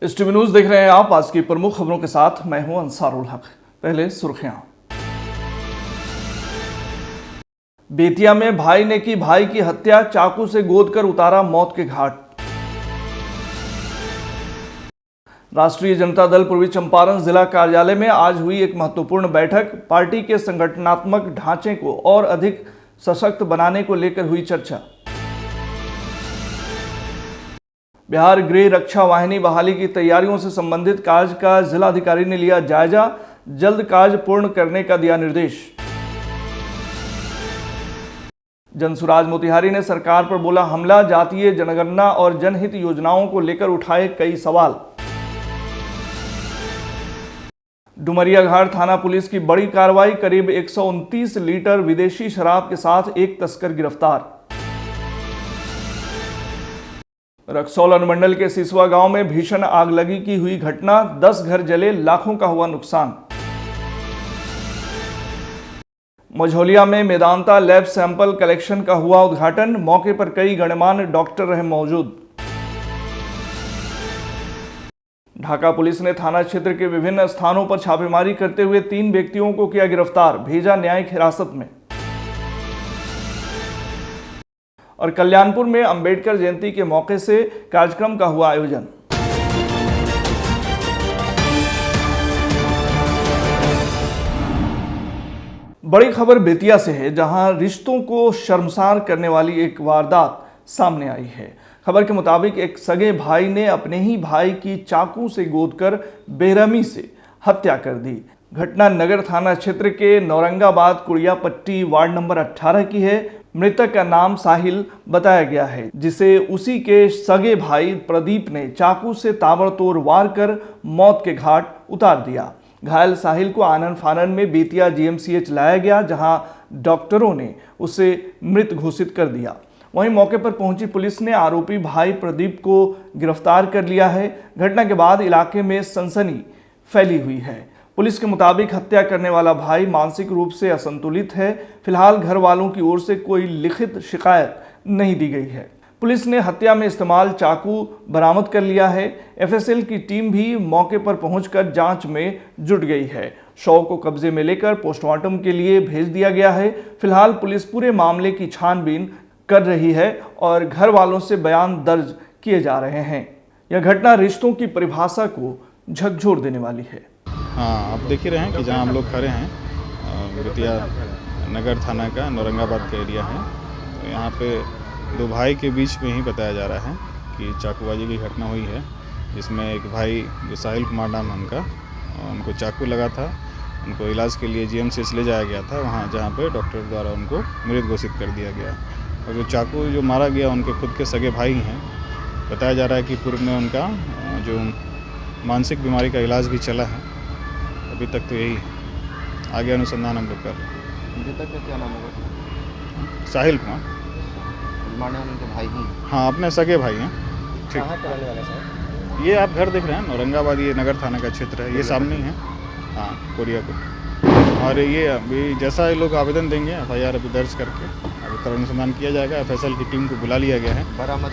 इस TV news देख रहे हैं आप। आज की प्रमुख खबरों के साथ मैं हूं अंसारुल हक। पहले सुर्खियां। बेतिया में भाई ने की भाई की हत्या, चाकू से गोद कर उतारा मौत के घाट। राष्ट्रीय जनता दल पूर्वी चंपारण जिला कार्यालय में आज हुई एक महत्वपूर्ण बैठक। पार्टी के संगठनात्मक ढांचे को और अधिक सशक्त बनाने को लेकर हुई चर्चा। बिहार गृह रक्षा वाहिनी बहाली की तैयारियों से संबंधित कार्य का जिलाधिकारी ने लिया जायजा, जल्द कार्य पूर्ण करने का दिया निर्देश। जनसुराज मोतिहारी ने सरकार पर बोला हमला, जातीय जनगणना और जनहित योजनाओं को लेकर उठाए कई सवाल। डुमरियाघाट थाना पुलिस की बड़ी कार्रवाई, करीब 129 लीटर विदेशी शराब के साथ एक तस्कर गिरफ्तार। रक्सौल अनुमंडल के सिसवा गांव में भीषण आगलगी की हुई घटना, 10 घर जले, लाखों का हुआ नुकसान। मझौलिया में मेदांता लैब सैंपल कलेक्शन का हुआ उद्घाटन, मौके पर कई गणमान्य डॉक्टर रहे मौजूद। ढाका पुलिस ने थाना क्षेत्र के विभिन्न स्थानों पर छापेमारी करते हुए 3 व्यक्तियों को किया गिरफ्तार, भेजा न्यायिक हिरासत में। और कल्याणपुर में अंबेडकर जयंती के मौके से कार्यक्रम का हुआ आयोजन। बड़ी खबर बेतिया से है, जहां रिश्तों को शर्मसार करने वाली एक वारदात सामने आई है। खबर के मुताबिक एक सगे भाई ने अपने ही भाई की चाकू से गोदकर बेरहमी से हत्या कर दी। घटना नगर थाना क्षेत्र के नौरंगाबाद कुड़िया पट्टी वार्ड नंबर 18 की है। मृतक का नाम साहिल बताया गया है, जिसे उसी के सगे भाई प्रदीप ने चाकू से ताबड़तोड़ वार कर मौत के घाट उतार दिया। घायल साहिल को आनन फानन में बेतिया जीएमसीएच लाया गया, जहां डॉक्टरों ने उसे मृत घोषित कर दिया। वहीं मौके पर पहुंची पुलिस ने आरोपी भाई प्रदीप को गिरफ्तार कर लिया है। घटना के बाद इलाके में सनसनी फैली हुई है। पुलिस के मुताबिक हत्या करने वाला भाई मानसिक रूप से असंतुलित है। फिलहाल घर वालों की ओर से कोई लिखित शिकायत नहीं दी गई है। पुलिस ने हत्या में इस्तेमाल चाकू बरामद कर लिया है। एफएसएल की टीम भी मौके पर पहुंचकर जांच में जुट गई है। शव को कब्जे में लेकर पोस्टमार्टम के लिए भेज दिया गया है। फिलहाल पुलिस पूरे मामले की छानबीन कर रही है और घर वालों से बयान दर्ज किए जा रहे हैं। यह घटना रिश्तों की परिभाषा को झकझोर देने वाली है। हाँ, आप देख ही रहे हैं कि जहाँ हम लोग खड़े हैं, बेतिया नगर थाना का नौरंगाबाद का एरिया है। तो यहाँ पे 2 भाई के बीच में ही बताया जा रहा है कि चाकूबाजी की घटना हुई है, जिसमें एक भाई जो साहिल कुमार नाम है उनको चाकू लगा था। उनको इलाज के लिए जीएमसीएच ले जाया गया था, वहाँ जहाँ पे डॉक्टर द्वारा उनको मृत घोषित कर दिया गया। और जो चाकू जो मारा गया उनके खुद के सगे भाई हैं। बताया जा रहा है कि पूर्व में उनका जो मानसिक बीमारी का इलाज भी चला है। अभी तक तो यही आगे अनुसंधान हम लोग कर रहे हैं। मृतक का क्या नाम होगा? साहिल कुमार। मारने वाले उनके भाई हैं? हाँ, अपने सगे भाई हैं। ठीक। कहाँ के रहने वाले सर? ये आप घर देख रहे हैं नौरंगाबाद, ये नगर थाना का क्षेत्र है, ये सामने ही है। हाँ, कोरिया को। और ये अभी जैसा ये लोग आवेदन देंगे एफआईआर अभी दर्ज करके अभी तर अनुसंधान किया जाएगा। एफएसएल की टीम को बुला लिया गया है। बरामद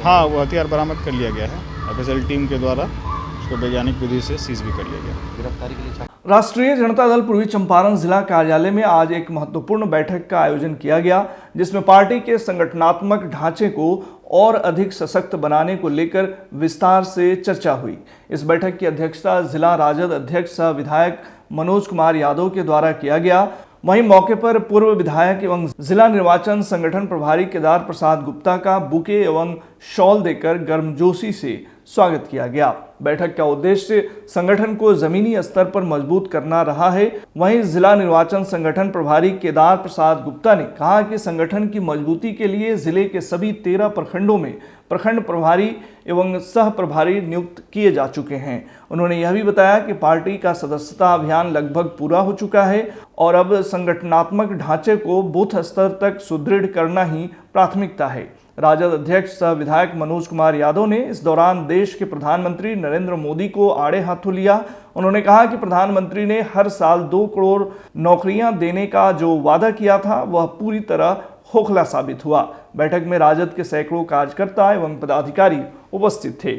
हाँ, वो हथियार बरामद कर लिया गया है। एफएसएल टीम के द्वारा उसको वैज्ञानिक विधि से सीज भी कर लिया गया। गिरफ्तारी के लिए राष्ट्रीय जनता दल पूर्वी चंपारण जिला कार्यालय में आज एक महत्वपूर्ण बैठक का आयोजन किया गया, जिसमें पार्टी के संगठनात्मक ढांचे को और अधिक सशक्त बनाने को लेकर विस्तार से चर्चा हुई। इस बैठक की अध्यक्षता जिला राजद अध्यक्ष सह विधायक मनोज कुमार यादव के द्वारा किया गया। वहीं मौके पर पूर्व विधायक एवं जिला निर्वाचन संगठन प्रभारी केदार प्रसाद गुप्ता का बुके एवं शॉल देकर गर्मजोशी से स्वागत किया गया। बैठक का उद्देश्य संगठन को जमीनी स्तर पर मजबूत करना रहा है। वहीं जिला निर्वाचन संगठन प्रभारी केदार प्रसाद गुप्ता ने कहा कि संगठन की मजबूती के लिए जिले के सभी 13 प्रखंडों में प्रखंड प्रभारी एवं सह प्रभारी नियुक्त किए जा चुके हैं। उन्होंने यह भी बताया कि पार्टी का सदस्यता अभियान लगभग पूरा हो चुका है और अब संगठनात्मक ढांचे को बूथ स्तर तक सुदृढ़ करना ही प्राथमिकता है। राजद अध्यक्ष सह विधायक मनोज कुमार यादव ने इस दौरान देश के प्रधानमंत्री नरेंद्र मोदी को आड़े हाथों लिया। उन्होंने कहा कि प्रधानमंत्री ने हर साल 2 करोड़ नौकरियां देने का जो वादा किया था वह पूरी तरह खोखला साबित हुआ। बैठक में राजद के सैकड़ों कार्यकर्ता एवं पदाधिकारी उपस्थित थे।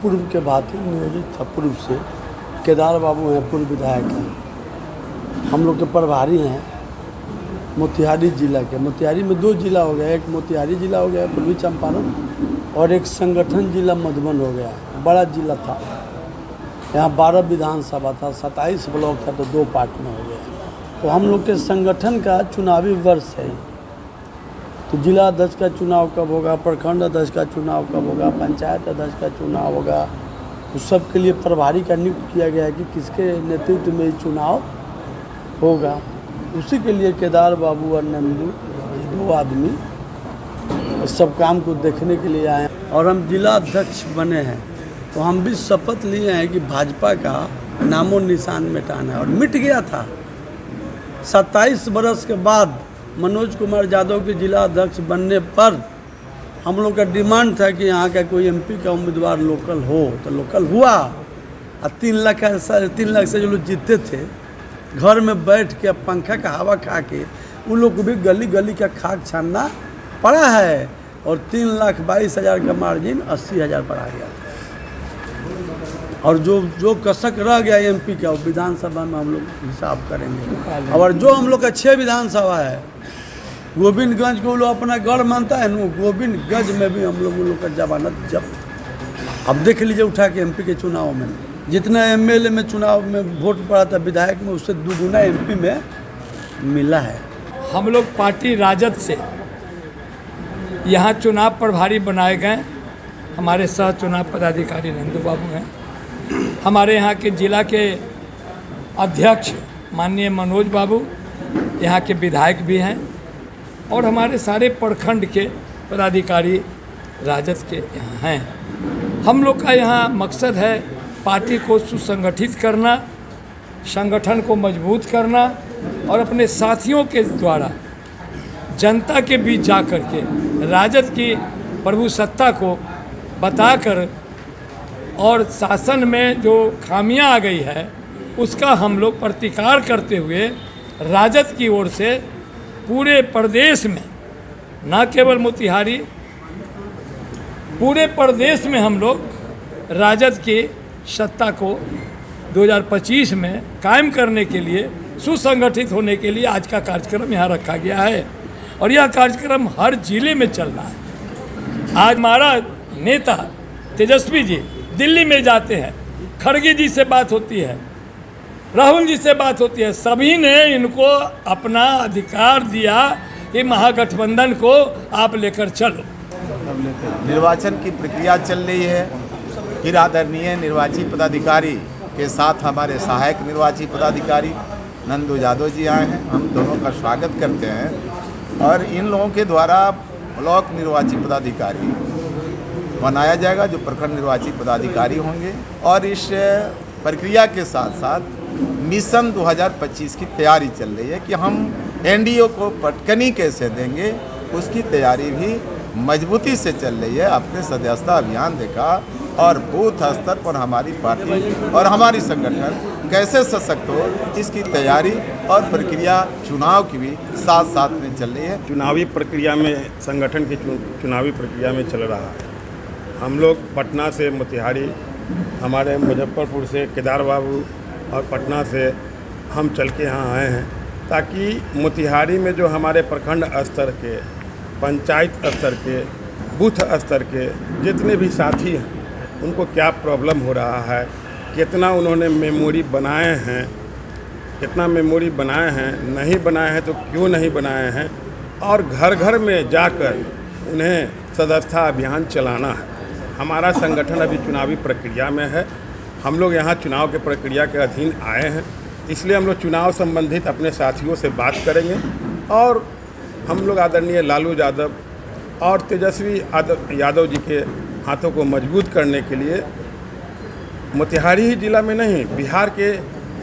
पूर्व के भांति नियोजित था। पूर्व से केदार बाबू हैं, पूर्व विधायक हैं। हम लोग के प्रभारी हैं मोतिहारी जिला के। मोतिहारी में 2 जिला हो गया, एक मोतिहारी जिला हो गया पूर्वी चंपारण, और एक संगठन जिला मधुबन हो गया। बड़ा जिला था, यहाँ 12 विधानसभा था, 27 ब्लॉक था, तो 2 पार्ट में हो गया। तो हम लोग के संगठन का चुनावी वर्ष है। तो जिला अध्यक्ष का चुनाव कब होगा, प्रखंड अध्यक्ष का चुनाव कब होगा, पंचायत अध्यक्ष का चुनाव होगा, उस सब के लिए प्रभारी का नियुक्त किया गया है कि किसके नेतृत्व में चुनाव होगा। उसी के लिए केदार बाबू और नंदू 2 आदमी इस सब काम को देखने के लिए आए हैं। और हम जिला अध्यक्ष बने हैं, तो हम भी शपथ लिए हैं कि भाजपा का नामो निशान मिटाना है, और मिट गया था। 27 बरस के बाद मनोज कुमार यादव के जिला अध्यक्ष बनने पर हम लोग का डिमांड था कि यहाँ का कोई एमपी का उम्मीदवार लोकल हो, तो लोकल हुआ। और 3 लाख से जो लोग जीते थे, घर में बैठ के पंखा का हवा खा के उन लोग को भी गली गली का खाक छानना पड़ा है। और 3,22,000 का मार्जिन 80,000 पर आ गया। और जो कसक रह गया एमपी का, वो विधानसभा में हम लोग हिसाब करेंगे। और जो हम लोग का 6 विधानसभा है, गोविंदगंज को लोग अपना गढ़ मानता है न, गोविंदगंज में भी हम लोग का जमानत जब्त। अब देख लीजिए उठा के एमपी के चुनाव में जितना एमएलए में चुनाव में वोट पड़ा था विधायक में, उससे 2 गुना एमपी में मिला है। हम लोग पार्टी राजद से यहाँ चुनाव प्रभारी बनाए गए। हमारे सह चुनाव पदाधिकारी नंदू बाबू हैं। हमारे यहाँ के जिला के अध्यक्ष माननीय मनोज बाबू यहाँ के विधायक भी हैं, और हमारे सारे प्रखंड के पदाधिकारी राजद के यहाँ हैं। हम लोग का यहाँ मकसद है पार्टी को सुसंगठित करना, संगठन को मजबूत करना, और अपने साथियों के द्वारा जनता के बीच जा कर के राजद की प्रभुसत्ता को बताकर, और शासन में जो खामियां आ गई है उसका हम लोग प्रतिकार करते हुए राजद की ओर से पूरे प्रदेश में, न केवल मोतिहारी, पूरे प्रदेश में हम लोग राजद की सत्ता को 2025 में कायम करने के लिए, सुसंगठित होने के लिए आज का कार्यक्रम यहाँ रखा गया है। और यह कार्यक्रम हर जिले में चल रहा है। आज हमारा नेता तेजस्वी जी दिल्ली में जाते हैं, खड़गे जी से बात होती है, राहुल जी से बात होती है, सभी ने इनको अपना अधिकार दिया कि महागठबंधन को आप लेकर चलो। निर्वाचन की प्रक्रिया चल रही है। फिर आदरणीय निर्वाची पदाधिकारी के साथ हमारे सहायक निर्वाची पदाधिकारी नंदू यादव जी आए हैं। हम दोनों का स्वागत करते हैं। और इन लोगों के द्वारा ब्लॉक निर्वाची पदाधिकारी बनाया जाएगा, जो प्रखंड निर्वाची पदाधिकारी होंगे। और इस प्रक्रिया के साथ साथ मिशन 2025 की तैयारी चल रही है कि हम एनडीओ को पटकनी कैसे देंगे, उसकी तैयारी भी मजबूती से चल रही है। अपने सदस्यता अभियान देखा, और बूथ स्तर पर हमारी पार्टी और हमारी संगठन कैसे सशक्त हो, इसकी तैयारी और प्रक्रिया चुनाव की भी साथ साथ में चल रही है। चुनावी प्रक्रिया में, संगठन की चुनावी प्रक्रिया में चल रहा है। हम लोग पटना से मोतिहारी, हमारे मुजफ्फरपुर से केदार बाबू, और पटना से हम चल के यहाँ आए हैं, ताकि मोतिहारी में जो हमारे प्रखंड स्तर के, पंचायत स्तर के, बूथ स्तर के जितने भी साथी हैं, उनको क्या प्रॉब्लम हो रहा है, कितना उन्होंने मेमोरी बनाए हैं, कितना मेमोरी बनाए हैं, नहीं बनाए हैं तो क्यों नहीं बनाए हैं, और घर घर में जाकर उन्हें सदस्यता अभियान चलाना है। हमारा संगठन अभी चुनावी प्रक्रिया में है। हम लोग यहाँ चुनाव के प्रक्रिया के अधीन आए हैं, इसलिए हम लोग चुनाव संबंधित अपने साथियों से बात करेंगे। और हम लोग आदरणीय लालू यादव और तेजस्वी यादव जी के हाथों को मजबूत करने के लिए मोतिहारी ही जिला में नहीं, बिहार के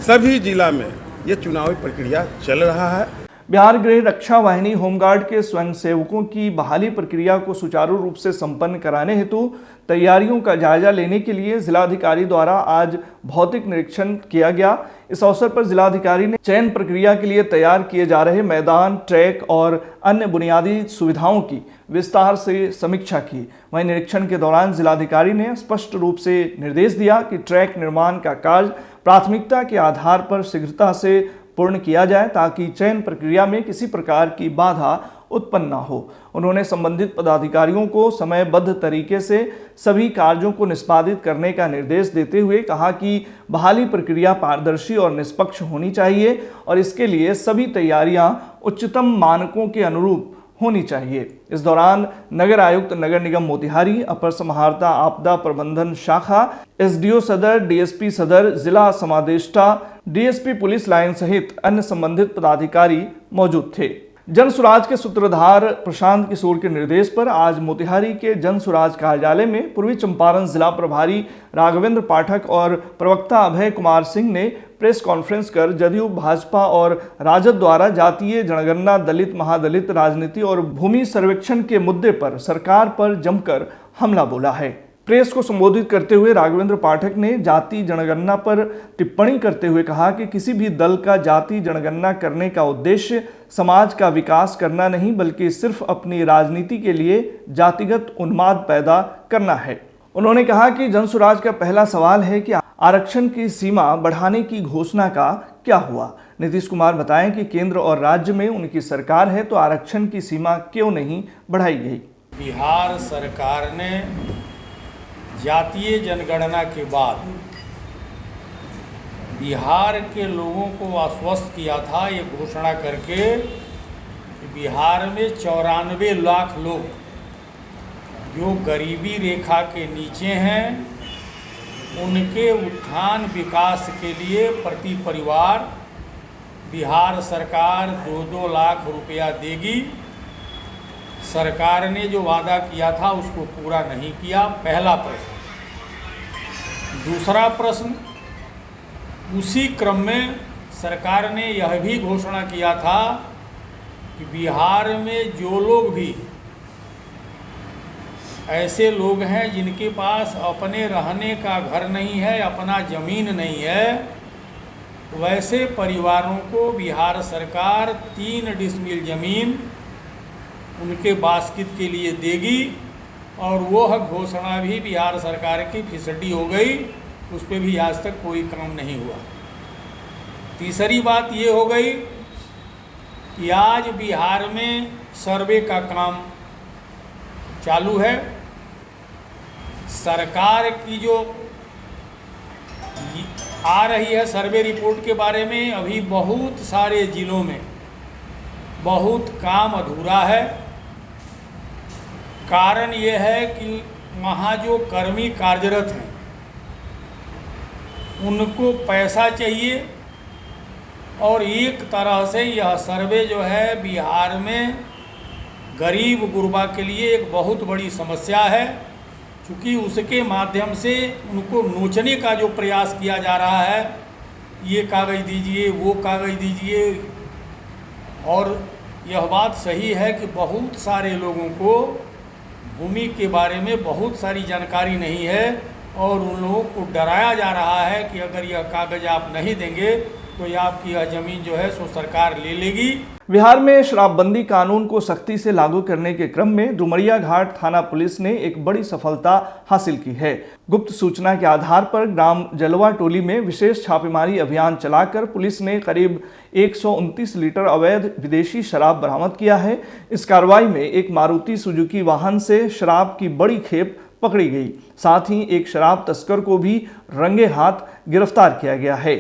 सभी जिला में ये चुनावी प्रक्रिया चल रहा है। बिहार गृह रक्षा वाहिनी होमगार्ड के स्वयंसेवकों की बहाली प्रक्रिया को सुचारू रूप से संपन्न कराने हेतु तैयारियों का जायजा लेने के लिए जिलाधिकारी द्वारा आज भौतिक निरीक्षण किया गया। इस अवसर पर जिलाधिकारी ने चयन प्रक्रिया के लिए तैयार किए जा रहे मैदान, ट्रैक और अन्य बुनियादी सुविधाओं की विस्तार से समीक्षा की। वहीं निरीक्षण के दौरान जिलाधिकारी ने स्पष्ट रूप से निर्देश दिया कि ट्रैक निर्माण का कार्य प्राथमिकता के आधार पर शीघ्रता से पूर्ण किया जाए ताकि चयन प्रक्रिया में किसी प्रकार की बाधा उत्पन्न न हो। उन्होंने संबंधित पदाधिकारियों को समयबद्ध तरीके से सभी कार्यों को निष्पादित करने का निर्देश देते हुए कहा कि बहाली प्रक्रिया पारदर्शी और निष्पक्ष होनी चाहिए और इसके लिए सभी तैयारियां उच्चतम मानकों के अनुरूप होनी चाहिए। इस दौरान नगर आयुक्त नगर निगम मोतिहारी, अपर समाहर्ता आपदा प्रबंधन शाखा, एसडीओ सदर, डीएसपी सदर, जिला समादेष्टा, डीएसपी पुलिस लाइन सहित अन्य संबंधित पदाधिकारी मौजूद थे। जन सुराज के सूत्रधार प्रशांत किशोर के निर्देश पर आज मोतिहारी के जन सुराज कार्यालय में पूर्वी चंपारण जिला प्रभारी राघवेंद्र पाठक और प्रवक्ता अभय कुमार सिंह ने प्रेस कॉन्फ्रेंस कर जदयू, भाजपा और राजद द्वारा जातीय जनगणना, दलित महादलित राजनीति और भूमि सर्वेक्षण के मुद्दे पर सरकार पर जमकर हमला बोला है। प्रेस को संबोधित करते हुए राघवेंद्र पाठक ने जाति जनगणना पर टिप्पणी करते हुए कहा कि किसी भी दल का जाति जनगणना करने का उद्देश्य समाज का विकास करना नहीं बल्कि सिर्फ अपनी राजनीति के लिए जातिगत उन्माद पैदा करना है। उन्होंने कहा कि जनसुराज का पहला सवाल है कि आरक्षण की सीमा बढ़ाने की घोषणा का क्या हुआ। नीतीश कुमार बताएं कि केंद्र और राज्य में उनकी सरकार है तो आरक्षण की सीमा क्यों नहीं बढ़ाई गई। बिहार सरकार ने जातीय जनगणना के बाद बिहार के लोगों को आश्वस्त किया था ये घोषणा करके कि बिहार में 94 लाख लोग जो गरीबी रेखा के नीचे हैं उनके उत्थान विकास के लिए प्रति परिवार बिहार सरकार 2-2 लाख रुपया देगी। सरकार ने जो वादा किया था उसको पूरा नहीं किया, पहला प्रश्न। दूसरा प्रश्न, उसी क्रम में सरकार ने यह भी घोषणा किया था कि बिहार में जो लोग भी ऐसे लोग हैं जिनके पास अपने रहने का घर नहीं है, अपना ज़मीन नहीं है, वैसे परिवारों को बिहार सरकार 3 डिसमिल ज़मीन उनके बास्कित के लिए देगी और वह घोषणा भी बिहार सरकार की फिसड्डी हो गई, उस पर भी आज तक कोई काम नहीं हुआ। तीसरी बात ये हो गई कि आज बिहार में सर्वे का काम चालू है। सरकार की जो आ रही है सर्वे रिपोर्ट के बारे में, अभी बहुत सारे ज़िलों में बहुत काम अधूरा है। कारण ये है कि वहाँ जो कर्मी कार्यरत हैं उनको पैसा चाहिए और एक तरह से यह सर्वे जो है बिहार में गरीब गुरबा के लिए एक बहुत बड़ी समस्या है, क्योंकि उसके माध्यम से उनको नोचने का जो प्रयास किया जा रहा है, ये कागज़ दीजिए, वो कागज़ दीजिए। और यह बात सही है कि बहुत सारे लोगों को भूमि के बारे में बहुत सारी जानकारी नहीं है और उन लोगों को डराया जा रहा है कि अगर यह कागज़ आप नहीं देंगे तो ये आपकी यह ज़मीन जो है सो सरकार ले लेगी। बिहार में शराबबंदी कानून को सख्ती से लागू करने के क्रम में डुमरिया घाट थाना पुलिस ने एक बड़ी सफलता हासिल की है। गुप्त सूचना के आधार पर ग्राम जलवा टोली में विशेष छापेमारी अभियान चलाकर पुलिस ने करीब 129 लीटर अवैध विदेशी शराब बरामद किया है। इस कार्रवाई में एक मारुति सुजुकी वाहन से शराब की बड़ी खेप पकड़ी गई। साथ ही एक शराब तस्कर को भी रंगे हाथ गिरफ्तार किया गया है।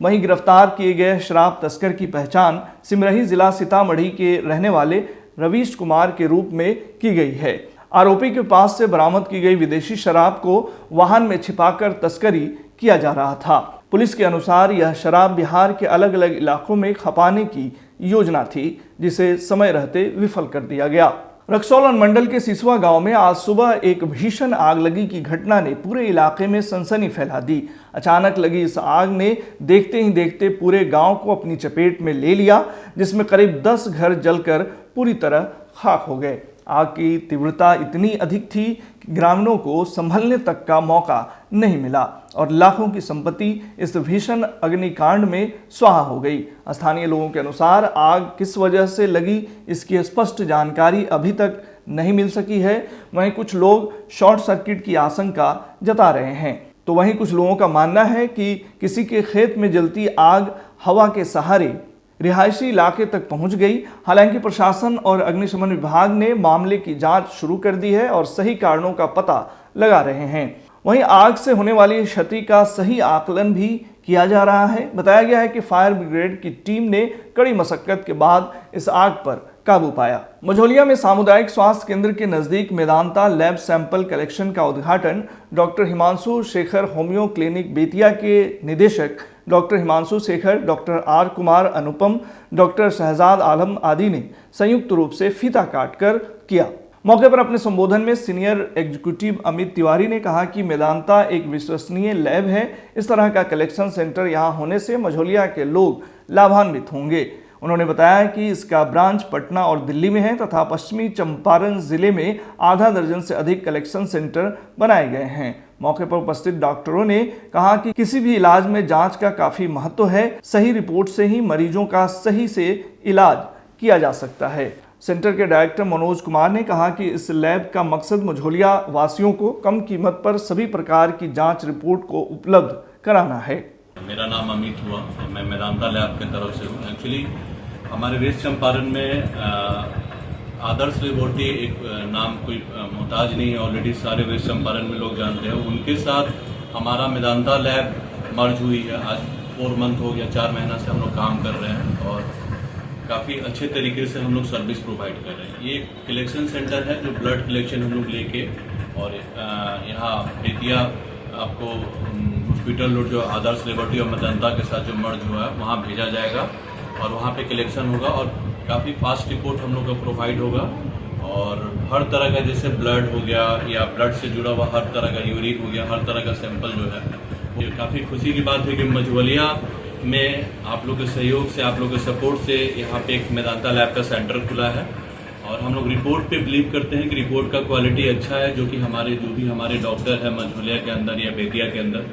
वहीं गिरफ्तार किए गए शराब तस्कर की पहचान सिमरही जिला सीतामढ़ी के रहने वाले रवीश कुमार के रूप में की गई है। आरोपी के पास से बरामद की गई विदेशी शराब को वाहन में छिपाकर तस्करी किया जा रहा था। पुलिस के अनुसार यह शराब बिहार के अलग अलग इलाकों में खपाने की योजना थी, जिसे समय रहते विफल कर दिया गया। रक्सौल अनुमंडल के सिसवा गांव में आज सुबह एक भीषण आग लगी की घटना ने पूरे इलाके में सनसनी फैला दी। अचानक लगी इस आग ने देखते ही देखते पूरे गांव को अपनी चपेट में ले लिया, जिसमें करीब 10 घर जलकर पूरी तरह खाक हो गए। आग की तीव्रता इतनी अधिक थी कि ग्रामीणों को संभलने तक का मौका नहीं मिला और लाखों की संपत्ति इस भीषण अग्निकांड में स्वाहा हो गई। स्थानीय लोगों के अनुसार आग किस वजह से लगी इसकी स्पष्ट जानकारी अभी तक नहीं मिल सकी है। वहीं कुछ लोग शॉर्ट सर्किट की आशंका जता रहे हैं, तो वहीं कुछ लोगों का मानना है कि किसी के खेत में जलती आग हवा के सहारे रिहायशी इलाके तक पहुंच गई। हालांकि प्रशासन और अग्निशमन विभाग ने मामले की जांच शुरू कर दी है और सही कारणों का पता लगा रहे हैं। वहीं आग से होने वाली क्षति का सही आकलन भी किया जा रहा है। बताया गया है कि फायर ब्रिगेड की टीम ने कड़ी मशक्कत के बाद इस आग पर काबू पाया। मझौलिया में सामुदायिक स्वास्थ्य केंद्र के नजदीक मेदांता लैब सैंपल कलेक्शन का उद्घाटन doctor Himanshu Shekhar homeo clinic Bettiah के निदेशक doctor Himanshu Shekhar, doctor R Kumar Anupam, doctor Shahzad Alam आदि ने संयुक्त रूप से फीता काटकर किया। मौके पर अपने संबोधन में सीनियर एग्जीक्यूटिव अमित तिवारी ने कहा कि मेदांता एक विश्वसनीय लैब है। इस तरह का कलेक्शन सेंटर यहां होने से मझौलिया के लोग लाभान्वित होंगे। उन्होंने बताया कि इसका ब्रांच पटना और दिल्ली में है तथा पश्चिमी चंपारण जिले में आधा दर्जन से अधिक कलेक्शन सेंटर बनाए गए हैं। मौके पर उपस्थित डॉक्टरों ने कहा कि किसी भी इलाज में जांच का काफी महत्व है। सही रिपोर्ट से ही मरीजों का सही से इलाज किया जा सकता है। सेंटर के डायरेक्टर मनोज कुमार ने कहा कि इस लैब का मकसद मझौलिया वासियों को कम कीमत पर सभी प्रकार की जांच रिपोर्ट को उपलब्ध कराना है। मेरा नाम अमित हुआ, मैं मेदांता लैब की तरफ से हूँ। एक्चुअली हमारे वेस्ट चंपारण में आदर्श लेबोरेटरी एक नाम कोई मोहताज नहीं है, ऑलरेडी सारे वेस्ट चंपारण में लोग जानते हैं। उनके साथ हमारा मेदांता लैब मर्ज हुई है। आज 4 मंथ हो गया, 4 महीना से हम लोग काम कर रहे हैं और काफ़ी अच्छे तरीके से हम लोग सर्विस प्रोवाइड कर रहे हैं। ये कलेक्शन सेंटर है जो ब्लड कलेक्शन हम लोग लेके और यहाँ बेतिया आपको हॉस्पिटल रोड जो आदर्श लेबोरेटरी और मेदांता के साथ जो मर्ज हुआ है वहाँ भेजा जाएगा और वहाँ पे कलेक्शन होगा और काफ़ी फास्ट रिपोर्ट हम लोग का प्रोवाइड होगा। और हर तरह का जैसे ब्लड हो गया या ब्लड से जुड़ा हुआ हर तरह का यूरिन हो गया, हर तरह का सैंपल जो है, ये काफ़ी खुशी की बात है कि मझौलिया में आप लोग के सहयोग से, आप लोग के सपोर्ट से यहाँ पे एक मेदांता लैब का सेंटर खुला है और हम लोग रिपोर्ट पे बिलीव करते हैं कि रिपोर्ट का क्वालिटी अच्छा है, जो कि हमारे जो भी हमारे डॉक्टर है मझौलिया के अंदर या बेतिया के अंदर,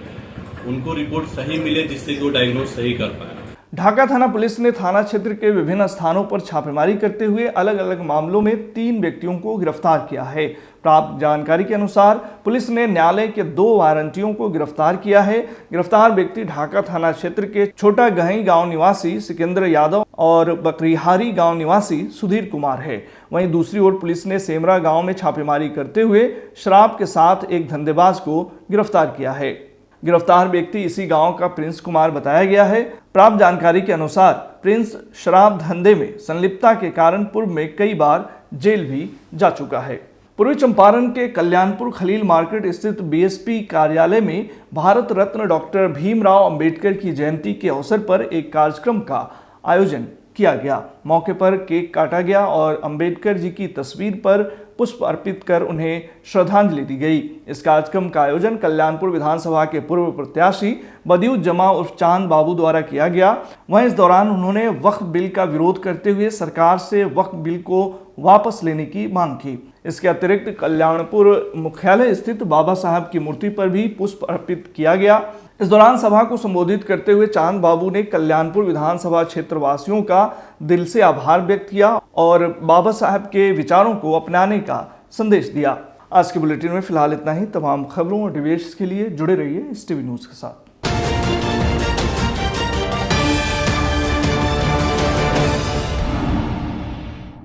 उनको रिपोर्ट सही मिले जिससे कि वो डायग्नोज सही कर पाए। ढाका थाना पुलिस ने थाना क्षेत्र के विभिन्न स्थानों पर छापेमारी करते हुए अलग अलग मामलों में 3 व्यक्तियों को गिरफ्तार किया है। प्राप्त जानकारी के अनुसार पुलिस ने न्यायालय के 2 वारंटियों को गिरफ्तार किया है। गिरफ्तार व्यक्ति ढाका थाना क्षेत्र के छोटा गहई गांव निवासी सिकंदर यादव और बकरीहारी गांव निवासी सुधीर कुमार है। वहीं दूसरी ओर पुलिस ने सेमरा गांव में छापेमारी करते हुए शराब के साथ एक धंधेबाज को गिरफ्तार किया है। गिरफ्तार व्यक्ति इसी गांव का प्रिंस कुमार बताया गया है। प्राप्त जानकारी के अनुसार प्रिंस शराब धंधे में संलिप्तता के कारण पूर्व में कई बार जेल भी जा चुका है। पूर्वी चंपारण के कल्याणपुर खलील मार्केट स्थित बीएसपी कार्यालय में भारत रत्न डॉक्टर भीमराव अंबेडकर की जयंती के अवसर पर एक कार्यक्रम का आयोजन किया गया। मौके पर केक काटा गया और अंबेडकर जी की तस्वीर पर पुष्प अर्पित कर उन्हें श्रद्धांजलि दी गई। इस कार्यक्रम का आयोजन कल्याणपुर विधानसभा के पूर्व प्रत्याशी बदियुत जमा उर्फ चांद बाबू द्वारा किया गया। वहीं इस दौरान उन्होंने वक्फ बिल का विरोध करते हुए सरकार से वक्फ बिल को वापस लेने की मांग की। इसके अतिरिक्त कल्याणपुर मुख्यालय स्थित बाबा साहब की मूर्ति पर भी पुष्प अर्पित किया गया। इस दौरान सभा को संबोधित करते हुए चांद बाबू ने कल्याणपुर विधानसभा क्षेत्र वासियों का दिल से आभार व्यक्त किया और बाबा साहब के विचारों को अपनाने का संदेश दिया। आज के बुलेटिन में फिलहाल इतना ही। तमाम खबरों और डिबेट्स के लिए जुड़े रहिए STV न्यूज़ के साथ।